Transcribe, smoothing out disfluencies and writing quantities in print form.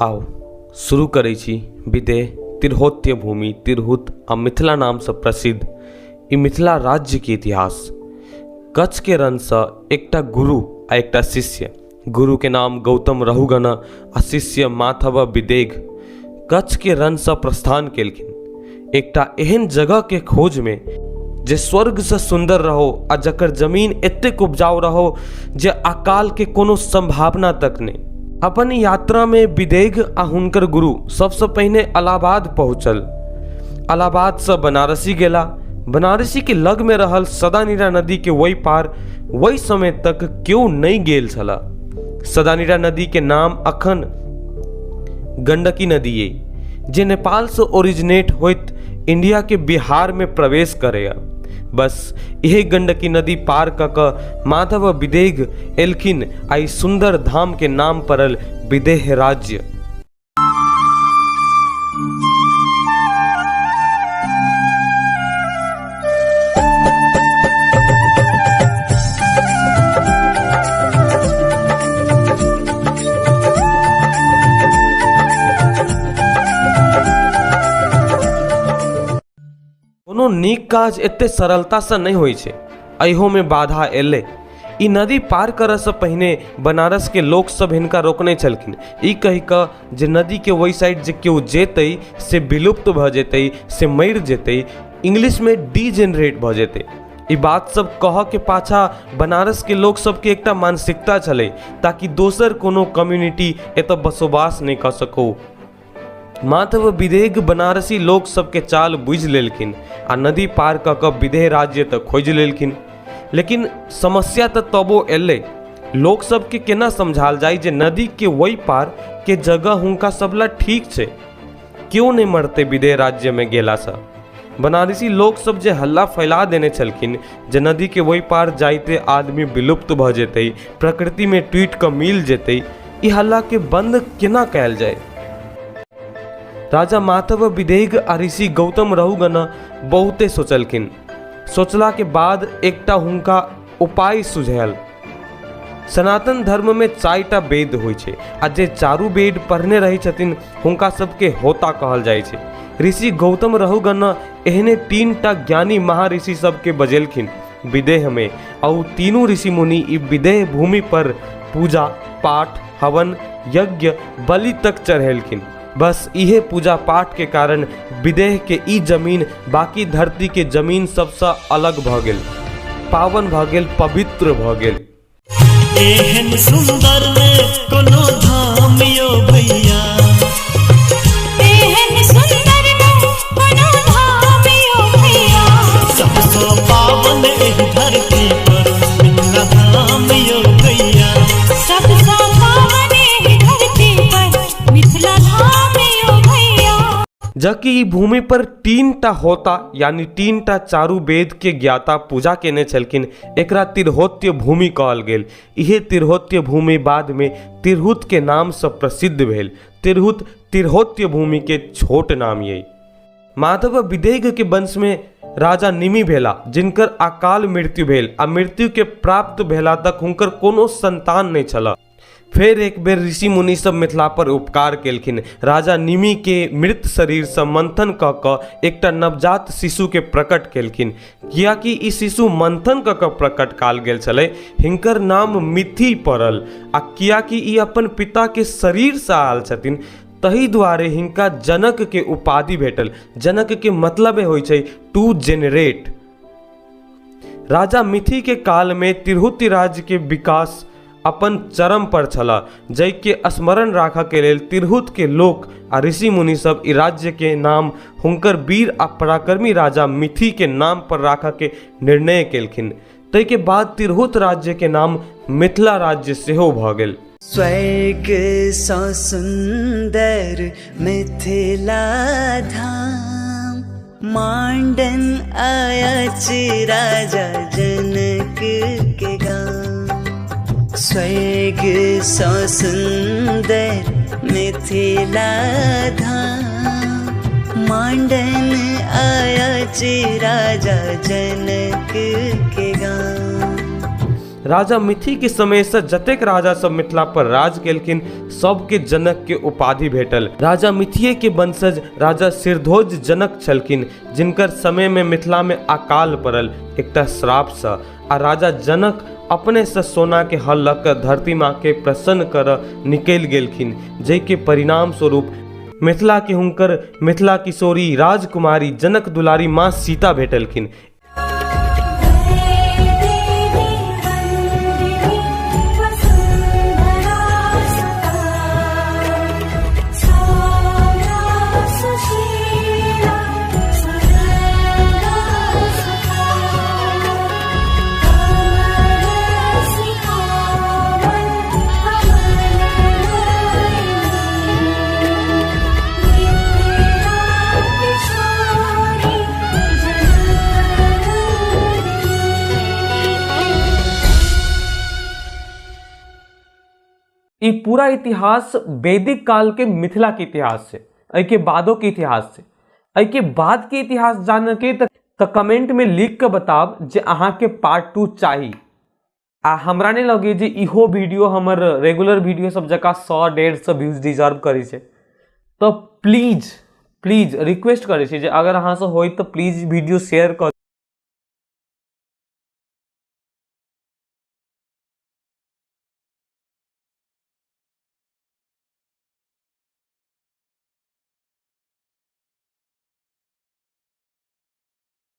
आओ शुरू करै छी विदेह तिरहुत्य भूमि तिरहुत आ मिथिला नाम से प्रसिद्ध ई मिथिला राज्य के इतिहास। कच्छ के रण से एकटा गुरु आ एकटा शिष्य, गुरु के नाम गौतम रहुगन आ शिष्य माधव विदेह कच्छ के रण से प्रस्थान केलखिन एकटा एहन जगह के खोज में जे स्वर्ग से सुंदर रहो आ जकर जमीन एतेक उपजाऊ रहो जे अकाल के कोनो संभावना तक नहीं। अपन यात्रा में विदेह आ हुनकर गुरु सबसे पहले इलाहाबाद पहुँचल। इलाहाबाद से बनारसी गेला। बनारसी के लग में रहल सदानीरा नदी के वही पार वही समय तक क्यों नहीं गेल छला। सदानीरा नदी के नाम अखन गंडकी नदी है जे नेपाल से ओरिजिनेट होइत इंडिया के बिहार में प्रवेश करेगा। बस यही गंडकी नदी पार कक माधव विदेह एलखिन आई सुंदर धाम के नाम परल विदेह राज्य। कोनो नीक काज एते सरलता से नहीं होई छे, अहो में बाधा एले। ई नदी पार करे से पहले बनारस के लोग सब हिनका रोकने छलखिन, ई कही क जे नदी के वही साइड जे केओ जेते से विलुप्त भ जेते, से मर जेते, इंग्लिश में डीजेनरेट भ जेते। ई बात सब कह के पाछा बनारस के लोग सब के एकटा मानसिकता छले ताकि दोसर कोनो कम्युनिटी एतऽ बसोबास नहीं कर सको। माधव विदेह बनारसी लोग सबके चाल बुझ लेलखिन आ नदी पार कऽ कऽ विदेह राज्य तक खोज लेलखिन। लेकिन समस्या तो तबो एले। लोग सबके केना समझाल जाय जे नदी के वही पार के जगह हुनका सबला ठीक छे, क्यों नहीं मरते विदेह राज्य में गेला सा। बनारसी लोग सब जे हल्ला फैला देने छलखिन जे नदी के वही पार जाइते आदमी विलुप्त भ जेते, प्रकृति में टूट कऽ मिल जेते, ई हल्ला के बंद केना कैल जाए। राजा माधव विदेह आ ऋषि गौतम रहुगन बहुते सोचलखिन। सोचला के बाद एकटा हुनका उपाय सुझायल। सनातन धर्म में 4टा वेद होइ छै आ जे चारू वेद पढ़ने रही छथिन हुनका सबके होता कहल जाइ छै। ऋषि गौतम रहुगन एहने 3टा ज्ञानी महर्षि सबके बजेलखिन विदेह में, और तीनों ऋषि मुनि ई विदेह भूमि पर पूजा पाठ हवन यज्ञ बलि तक चढ़ेलखिन। बस इहे पूजा पाठ के कारण विदेह के ई जमीन बाकी धरती के जमीन सबसे अलग भ गेल, पावन भ गेल, पवित्र भ गेल। एहन सुंदर में कोनो धाम यो भैया, एहन सुंदर में कोनो धाम यो भैया, सबसे पावन एह धरती पर मिथिला धाम यो भैया, सबसे पावन एह धरती पर मिथिला धाम यो भैया। जबकि ई भूमि पर 3टा होता यानी 3टा चारू वेद के ज्ञाता पूजा केने छलखिन, एकरा तिरहुत्य भूमि कहल गेल। इहे तिरहुत्य भूमि बाद में तिरहुत के नाम से प्रसिद्ध भेल। तिरहुत तिरहुत्य भूमि के छोट नाम यही। माधव विदेह के वंश में राजा निमि भेला जिनकर अकाल मृत्यु भेल आ मृत्यु के प्राप्त भेला तक हुनकर कोनो संतान नहीं छला। फिर एक बेर ऋषि मुनि सब मिथिला पर उपकार केलखिन। राजा निमि के मृत शरीर से मंथन क क एकटा नवजात शिशु के प्रकट केलखिन। कियाकि ई शिशु मंथन क क प्रकट काल गेल छले, हिनकर नाम मिथि पड़ल। आ कियाकि ई अपन पिता के शरीर से आयल छथिन तही द्वारे हिनका जनक के उपाधि भेटल। जनक के मतलब होइ छै टू जेनरेट। राजा मिथि के काल में तिरहुत राज्य के विकास अपन चरम पर छला, जै के स्मरण राखा के लेल तिरहुत के लोक आ ऋषि मुनि सब ई राज्य के नाम हुनकर वीर आ पराक्रमी राजा मिथि के नाम पर राखा के निर्णय केलखिन। तै के बाद तिरहुत राज्य के नाम मिथिला राज्य सेहो भ गेल। स्वर्ग सँ सुंदर मिथिला धाम, मांडन आयच राजा जनक के गाम। स्वर्ग सँ सुंदर मिथिला धाम, मांडन आयच राजा जनक के गाम। राजा मिथि के समय से जतेक राजा सब मिथिला पर राज केलखिन सबके जनक के उपाधि भेटल। राजा मिथिये के वंशज राजा सिरध्वज जनक छलखिन, जिनकर समय में मिथिला में अकाल पड़ल एकटा श्राप सँ, आ राजा जनक अपने से सोना के हल लऽ कऽ धरती माँ के प्रसन्न कर निकलि गेलखिन, जै के परिणाम स्वरूप मिथिला के हुनकर मिथिला किशोरी राजकुमारी जनक दुलारी माँ सीता भेटलखिन। ई पूरा इतिहास वैदिक काल के मिथिला के इतिहास से, एहि के बादो के इतिहास से। एहि के बाद के इतिहास जाने के तो कमेंट में लिख के बताब जे अहाँ के पार्ट 2 चाही। आ हमरा नहीं लगे जे इहो वीडियो हमर रेगुलर वीडियो सब जगह 100-150 व्यूज डिजर्व करे छे। तो प्लीज रिक्वेस्ट करे छे जे अगर अहाँ से होई तो प्लीज वीडियो शेयर कर।